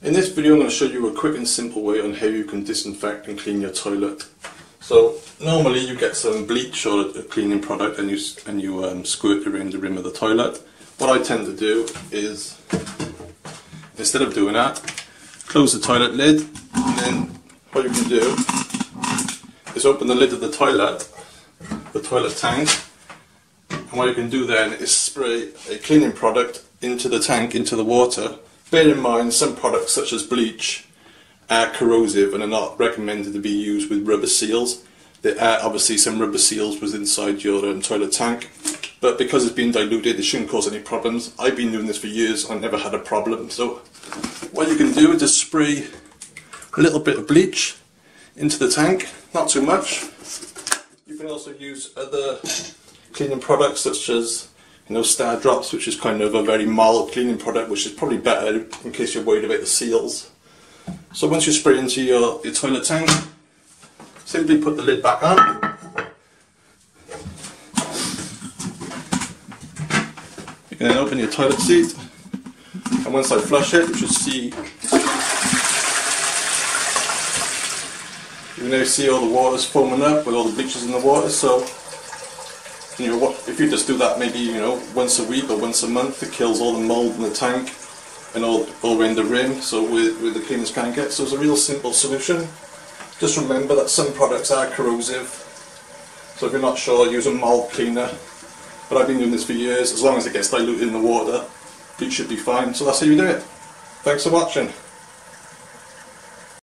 In this video I'm going to show you a quick and simple way on how you can disinfect and clean your toilet. So normally you get some bleach or a cleaning product and you squirt it around the rim of the toilet. What I tend to do is, instead of doing that, close the toilet lid, and then what you can do is open the lid of the toilet tank, and what you can do then is spray a cleaning product into the tank, into the water. Bear in mind, some products such as bleach are corrosive and are not recommended to be used with rubber seals. There are obviously some rubber seals was inside your toilet tank, but because it's been diluted it shouldn't cause any problems. I've been doing this for years and I've never had a problem. So what you can do is just spray a little bit of bleach into the tank, not too much. You can also use other cleaning products such as Star Drops, which is kind of a very mild cleaning product, which is probably better in case you're worried about the seals. So once you spray into your toilet tank, simply put the lid back on. You can then open your toilet seat, and once I flush it, you should see, you can now see all the water's foaming up with all the bleach in the water. So if you just do that maybe once a week or once a month, it kills all the mould in the tank and all around the rim, so with the cleaners can't get. So it's a real simple solution. Just remember that some products are corrosive, so if you're not sure, use a mould cleaner. But I've been doing this for years. As long as it gets diluted in the water, it should be fine. So that's how you do it. Thanks for watching.